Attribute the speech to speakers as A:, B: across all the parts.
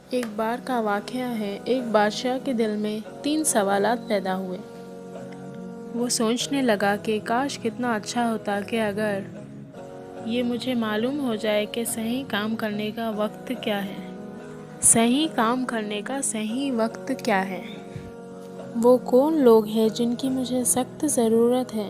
A: ایک بار کا واقعہ ہے، ایک بادشاہ کے دل میں 3 سوالات پیدا ہوئے۔ وہ سوچنے لگا کہ کاش کتنا اچھا ہوتا کہ اگر یہ مجھے معلوم ہو جائے کہ صحیح کام کرنے کا وقت کیا ہے۔ صحیح کام کرنے کا صحیح وقت کیا ہے؟ وہ کون لوگ ہیں جن کی مجھے سخت ضرورت ہے؟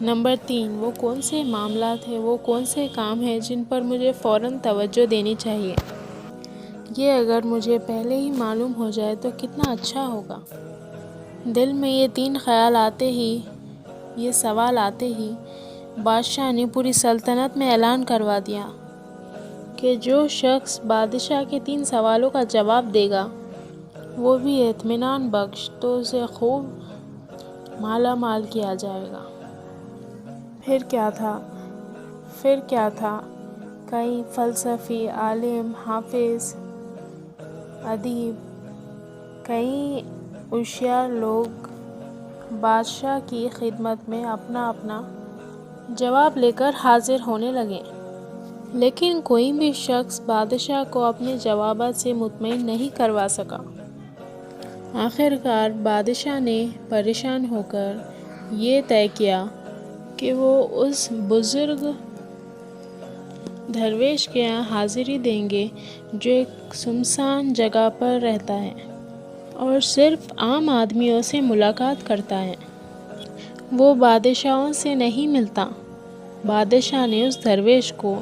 A: نمبر 3، وہ کون سے معاملات ہیں، وہ کون سے کام ہیں جن پر مجھے فوراً توجہ دینی چاہیے؟ یہ اگر مجھے پہلے ہی معلوم ہو جائے تو کتنا اچھا ہوگا۔ دل میں یہ 3 خیال آتے ہی، یہ سوال آتے ہی بادشاہ نے پوری سلطنت میں اعلان کروا دیا کہ جو شخص بادشاہ کے 3 سوالوں کا جواب دے گا وہ بھی اطمینان بخش تو اسے خوب مالا مال کیا جائے گا۔ پھر کیا تھا؟ کئی فلسفی، عالم، حافظ، ادیب، کئی ہوشیار لوگ بادشاہ کی خدمت میں اپنا اپنا جواب لے کر حاضر ہونے لگے، لیکن کوئی بھی شخص بادشاہ کو اپنے جوابات سے مطمئن نہیں کروا سکا۔ آخر کار بادشاہ نے پریشان ہو کر یہ طے کیا کہ وہ اس بزرگ درویش کے یہاں حاضری دیں گے جو ایک سنسان جگہ پر رہتا ہے اور صرف عام آدمیوں سے ملاقات کرتا ہے۔ وہ بادشاہوں سے نہیں ملتا۔ بادشاہ نے اس درویش کو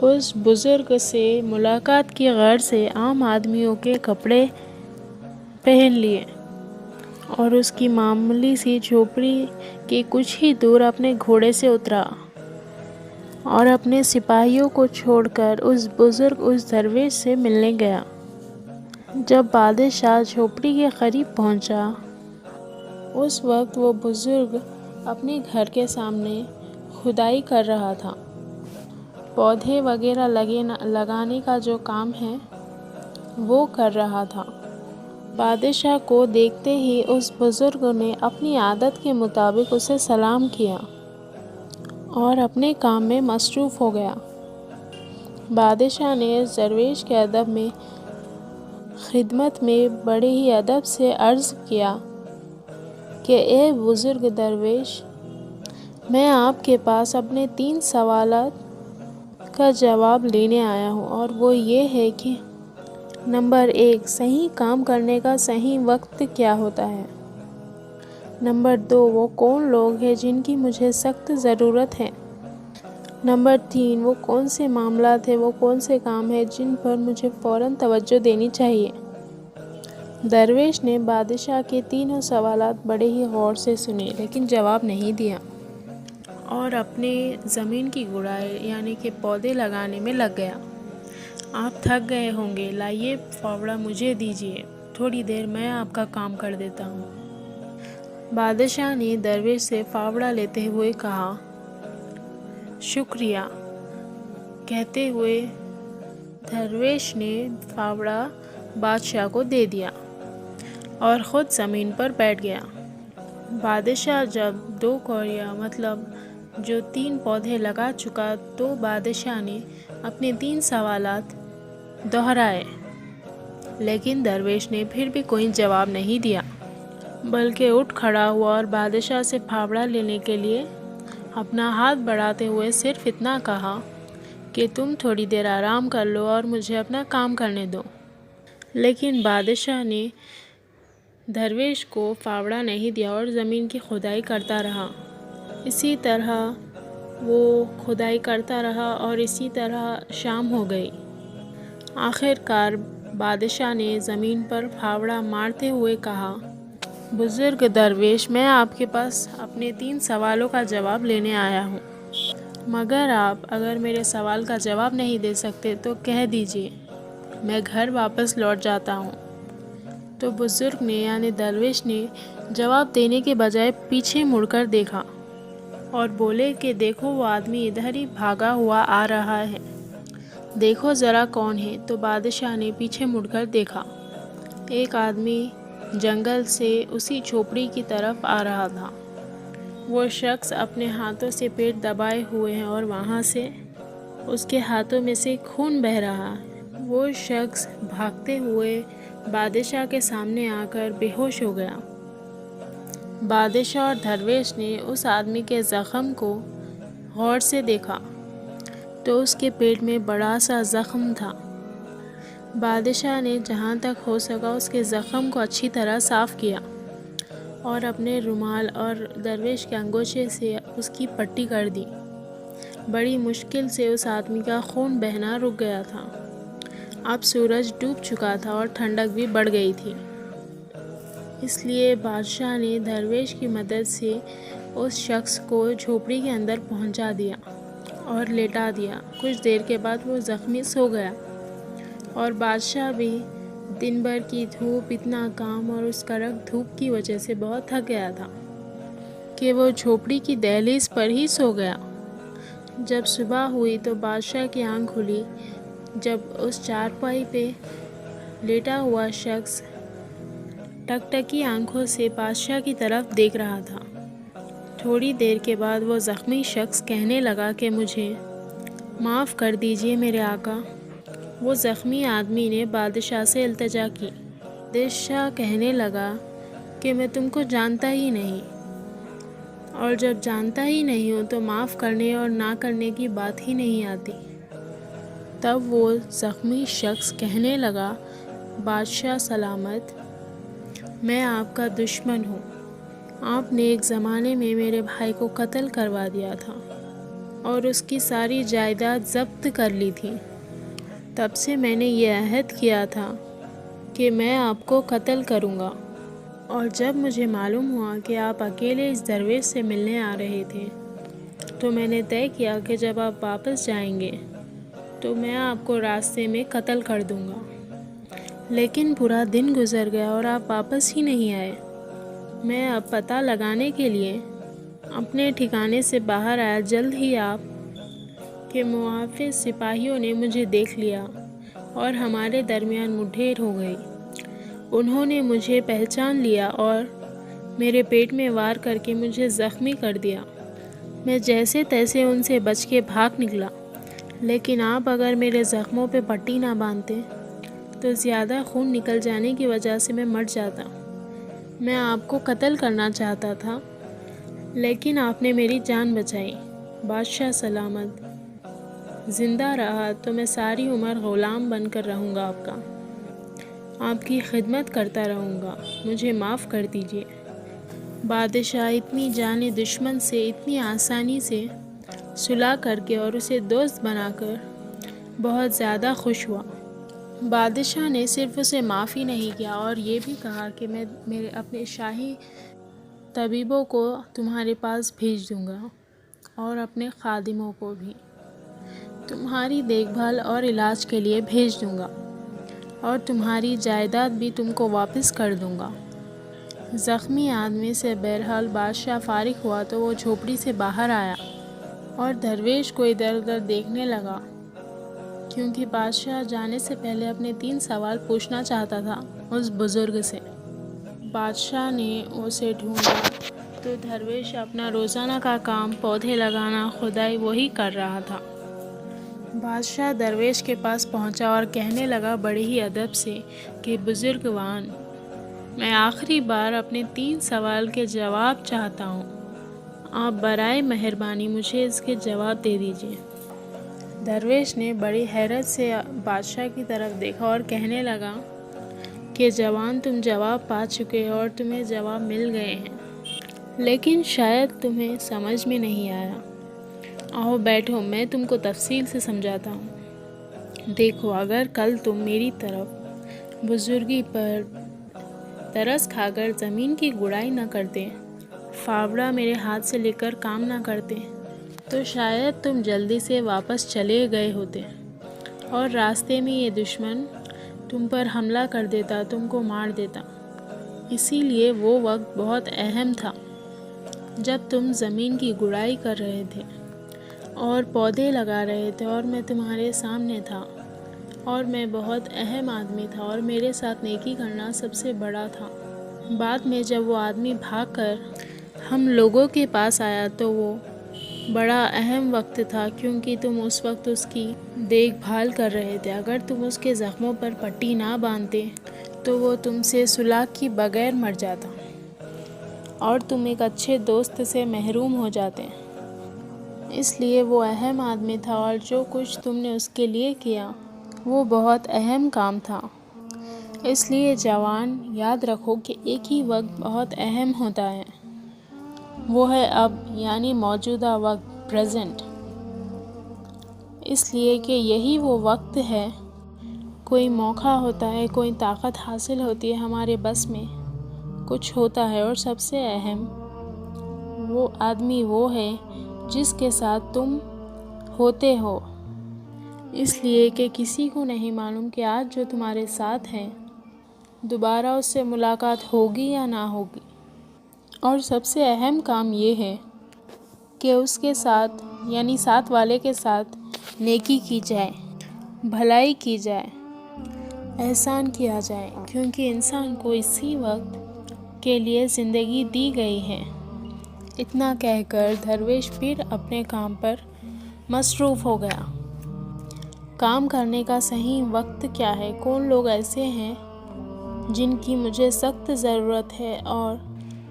A: اس بزرگ سے ملاقات کی غرض سے عام آدمیوں کے کپڑے پہن لیے اور اس کی معمولی سی جھوپڑی کے کچھ ہی دور اپنے گھوڑے سے اترا اور اپنے سپاہیوں کو چھوڑ کر اس درویش سے ملنے گیا۔ جب بادشاہ جھوپڑی کے قریب پہنچا، اس وقت وہ بزرگ اپنے گھر کے سامنے کھدائی کر رہا تھا۔ پودے وغیرہ لگانے کا جو کام ہے وہ کر رہا تھا۔ بادشاہ کو دیکھتے ہی اس بزرگ نے اپنی عادت کے مطابق اسے سلام کیا اور اپنے کام میں مصروف ہو گیا۔ بادشاہ نے اس درویش کے خدمت میں بڑے ہی ادب سے عرض کیا کہ اے بزرگ درویش، میں آپ کے پاس اپنے 3 سوالات کا جواب لینے آیا ہوں، اور وہ یہ ہے کہ نمبر 1، صحیح کام کرنے کا صحیح وقت کیا ہوتا ہے؟ نمبر 2، وہ کون لوگ ہیں جن کی مجھے سخت ضرورت ہے؟ نمبر 3، وہ کون سے معاملات ہیں، وہ کون سے کام ہیں جن پر مجھے فوراً توجہ دینی چاہیے؟ درویش نے بادشاہ کے تینوں سوالات بڑے ہی غور سے سنے، لیکن جواب نہیں دیا اور اپنے زمین کی گڑائی یعنی کہ پودے لگانے میں لگ گیا۔ آپ تھک گئے ہوں گے، لائیے فاوڑہ مجھے دیجیے، تھوڑی دیر میں آپ کا کام کر دیتا ہوں۔ بادشاہ نے درویش سے فاوڑہ لیتے ہوئے کہا، شکریہ۔ کہتے ہوئے درویش نے فاوڑہ بادشاہ کو دے دیا اور خود زمین پر بیٹھ گیا۔ بادشاہ جب 2 کوریاں مطلب جو 3 پودے لگا چکا تو بادشاہ نے اپنے 3 سوالات دہرائے، لیکن درویش نے پھر بھی کوئی جواب نہیں دیا، بلکہ اٹھ کھڑا ہوا اور بادشاہ سے پھاوڑا لینے کے لیے اپنا ہاتھ بڑھاتے ہوئے صرف اتنا کہا کہ تم تھوڑی دیر آرام کر لو اور مجھے اپنا کام کرنے دو۔ لیکن بادشاہ نے درویش کو پھاوڑا نہیں دیا اور زمین کی کھدائی کرتا رہا۔ اسی طرح وہ کھدائی کرتا رہا اور اسی طرح شام ہو گئی۔ آخر کار بادشاہ نے زمین پر پھاوڑا مارتے ہوئے کہا، بزرگ درویش، میں آپ کے پاس اپنے 3 سوالوں کا جواب لینے آیا ہوں، مگر آپ اگر میرے سوال کا جواب نہیں دے سکتے تو کہہ دیجیے، میں گھر واپس لوٹ جاتا ہوں۔ تو بزرگ نے یعنی درویش نے جواب دینے کے بجائے پیچھے مڑ کر دیکھا اور بولے کہ دیکھو وہ آدمی ادھر ہی بھاگا ہوا آ رہا ہے، دیکھو ذرا کون ہے۔ تو بادشاہ نے پیچھے مڑ کر دیکھا، ایک آدمی جنگل سے اسی جھوپڑی کی طرف آ رہا تھا۔ وہ شخص اپنے ہاتھوں سے پیٹ دبائے ہوئے ہے اور وہاں سے اس کے ہاتھوں میں سے خون بہہ رہا ہے۔ وہ شخص بھاگتے ہوئے بادشاہ کے سامنے آ کر بے ہوش ہو گیا۔ بادشاہ اور درویش نے اس آدمی کے زخم کو غور سے دیکھا تو اس کے پیٹ میں بڑا سا زخم تھا۔ بادشاہ نے جہاں تک ہو سکا اس کے زخم کو اچھی طرح صاف کیا اور اپنے رومال اور درویش کے انگوچھے سے اس کی پٹی کر دی۔ بڑی مشکل سے اس آدمی کا خون بہنا رک گیا تھا۔ اب سورج ڈوب چکا تھا اور ٹھنڈک بھی بڑھ گئی تھی، اس لیے بادشاہ نے درویش کی مدد سے اس شخص کو جھوپڑی کے اندر پہنچا دیا اور لیٹا دیا۔ کچھ دیر کے بعد وہ زخمی سو گیا اور بادشاہ بھی دن بھر کی دھوپ، اتنا کام اور اس کڑک دھوپ کی وجہ سے بہت تھک گیا تھا کہ وہ جھوپڑی کی دہلیز پر ہی سو گیا۔ جب صبح ہوئی تو بادشاہ کی آنکھ کھلی جب اس چارپائی پہ لیٹا ہوا شخص ٹکٹکی آنکھوں سے بادشاہ کی طرف دیکھ رہا تھا۔ تھوڑی دیر کے بعد وہ زخمی شخص کہنے لگا کہ مجھے معاف کر دیجئے میرے آقا۔ وہ زخمی آدمی نے بادشاہ سے التجا کی۔ بادشاہ کہنے لگا کہ میں تم کو جانتا ہی نہیں، اور جب جانتا ہی نہیں ہوں تو معاف کرنے اور نہ کرنے کی بات ہی نہیں آتی۔ تب وہ زخمی شخص کہنے لگا، بادشاہ سلامت، میں آپ کا دشمن ہوں۔ آپ نے ایک زمانے میں میرے بھائی کو قتل کروا دیا تھا اور اس کی ساری جائیداد ضبط کر لی تھی۔ تب سے میں نے یہ عہد کیا تھا کہ میں آپ کو قتل کروں گا، اور جب مجھے معلوم ہوا کہ آپ اکیلے اس درویش سے ملنے آ رہے تھے تو میں نے طے کیا کہ جب آپ واپس جائیں گے تو میں آپ کو راستے میں قتل کر دوں گا۔ لیکن پورا دن گزر گیا اور آپ واپس ہی نہیں آئے۔ میں اب پتہ لگانے کے لیے اپنے ٹھکانے سے باہر آیا۔ جلد ہی آپ کے محافظ سپاہیوں نے مجھے دیکھ لیا اور ہمارے درمیان مٹھیر ہو گئی۔ انہوں نے مجھے پہچان لیا اور میرے پیٹ میں وار کر کے مجھے زخمی کر دیا۔ میں جیسے تیسے ان سے بچ کے بھاگ نکلا، لیکن آپ اگر میرے زخموں پہ پٹی نہ باندھتے تو زیادہ خون نکل جانے کی وجہ سے میں مر جاتا۔ میں آپ کو قتل کرنا چاہتا تھا لیکن آپ نے میری جان بچائی۔ بادشاہ سلامت، زندہ رہا تو میں ساری عمر غلام بن کر رہوں گا، آپ کی خدمت کرتا رہوں گا۔ مجھے معاف کر دیجئے۔ بادشاہ اتنی جان دشمن سے اتنی آسانی سے صلح کر کے اور اسے دوست بنا کر بہت زیادہ خوش ہوا۔ بادشاہ نے صرف اسے معاف ہی نہیں کیا اور یہ بھی کہا کہ میں اپنے شاہی طبیبوں کو تمہارے پاس بھیج دوں گا اور اپنے خادموں کو بھی تمہاری دیکھ بھال اور علاج کے لیے بھیج دوں گا، اور تمہاری جائیداد بھی تم کو واپس کر دوں گا۔ زخمی آدمی سے بہرحال بادشاہ فارغ ہوا تو وہ جھوپڑی سے باہر آیا اور درویش کو ادھر ادھر دیکھنے لگا، کیونکہ بادشاہ جانے سے پہلے اپنے 3 سوال پوچھنا چاہتا تھا اس بزرگ سے۔ بادشاہ نے اسے ڈھونڈا تو درویش اپنا روزانہ کا کام، پودے لگانا، کھدائی، وہی کر رہا تھا۔ بادشاہ درویش کے پاس پہنچا اور کہنے لگا بڑے ہی ادب سے کہ بزرگوان، میں آخری بار اپنے 3 سوال کے جواب چاہتا ہوں، آپ برائے مہربانی مجھے اس کے جواب دے دیجئے۔ درویش نے بڑی حیرت سے بادشاہ کی طرف دیکھا اور کہنے لگا کہ جوان، تم جواب پا چکے اور تمہیں جواب مل گئے ہیں، لیکن شاید تمہیں سمجھ میں نہیں آیا۔ آؤ بیٹھو، میں تم کو تفصیل سے سمجھاتا ہوں۔ دیکھو، اگر کل تم میری طرف بزرگی پر ترس کھا کر زمین کی گڑائی نہ کرتے، فاوڑہ میرے ہاتھ سے لے کر کام نہ کرتے، تو شاید تم جلدی سے واپس چلے گئے ہوتے اور راستے میں یہ دشمن تم پر حملہ کر دیتا، تم کو مار دیتا۔ اسی لیے وہ وقت بہت اہم تھا جب تم زمین کی گڑائی کر رہے تھے اور پودے لگا رہے تھے اور میں تمہارے سامنے تھا، اور میں بہت اہم آدمی تھا اور میرے ساتھ نیکی کرنا سب سے بڑا تھا۔ بعد میں جب وہ آدمی بھاگ کر ہم لوگوں کے پاس آیا تو وہ بڑا اہم وقت تھا کیونکہ تم اس وقت اس کی دیکھ بھال کر رہے تھے۔ اگر تم اس کے زخموں پر پٹی نہ باندھتے تو وہ تم سے سلاخ کی بغیر مر جاتا اور تم ایک اچھے دوست سے محروم ہو جاتے۔ اس لیے وہ اہم آدمی تھا اور جو کچھ تم نے اس کے لیے کیا وہ بہت اہم کام تھا۔ اس لیے جوان، یاد رکھو کہ ایک ہی وقت بہت اہم ہوتا ہے، وہ ہے اب، یعنی موجودہ وقت، پریزنٹ۔ اس لیے کہ یہی وہ وقت ہے، کوئی موقع ہوتا ہے، کوئی طاقت حاصل ہوتی ہے ہمارے بس میں، کچھ ہوتا ہے، اور سب سے اہم وہ آدمی وہ ہے جس کے ساتھ تم ہوتے ہو۔ اس لیے کہ کسی کو نہیں معلوم کہ آج جو تمہارے ساتھ ہے دوبارہ اس سے ملاقات ہوگی یا نہ ہوگی۔ اور سب سے اہم کام یہ ہے کہ اس کے ساتھ، یعنی ساتھ والے کے ساتھ نیکی کی جائے، بھلائی کی جائے، احسان کیا جائے، کیونکہ انسان کو اسی وقت کے لیے زندگی دی گئی ہے۔ اتنا کہہ کر درویش پھر اپنے کام پر مصروف ہو گیا۔ کام کرنے کا صحیح وقت کیا ہے؟ کون لوگ ایسے ہیں جن کی مجھے سخت ضرورت ہے، اور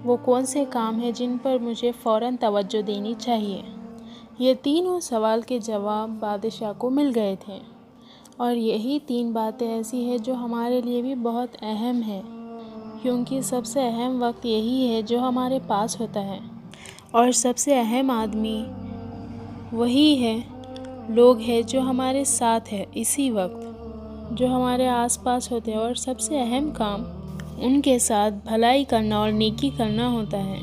A: وہ کون سے کام ہیں جن پر مجھے فوراً توجہ دینی چاہیے؟ یہ تینوں سوال کے جواب بادشاہ کو مل گئے تھے، اور یہی تین باتیں ایسی ہیں جو ہمارے لیے بھی بہت اہم ہیں، کیونکہ سب سے اہم وقت یہی ہے جو ہمارے پاس ہوتا ہے، اور سب سے اہم آدمی وہی ہے، لوگ ہیں جو ہمارے ساتھ ہیں اسی وقت، جو ہمارے آس پاس ہوتے ہیں، اور سب سے اہم کام ان کے ساتھ بھلائی کرنا اور نیکی کرنا ہوتا ہے۔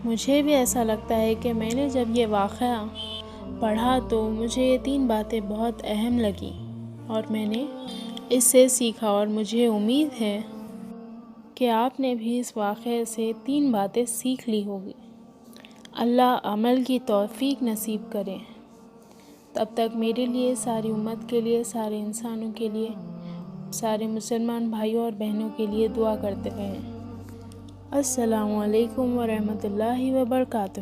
A: مجھے بھی ایسا لگتا ہے کہ میں نے جب یہ واقعہ پڑھا تو مجھے یہ تین باتیں بہت اہم لگیں، اور میں نے اس سے سیکھا، اور مجھے امید ہے کہ آپ نے بھی اس واقعے سے تین باتیں سیکھ لی ہوگی۔ اللہ عمل کی توفیق نصیب کرے۔ تب تک میرے لیے، ساری امت کے لیے، سارے انسانوں کے لیے، سارے مسلمان بھائیوں اور بہنوں کے لیے دعا کرتے رہیں۔ السلام علیکم ورحمۃ اللہ وبرکاتہ۔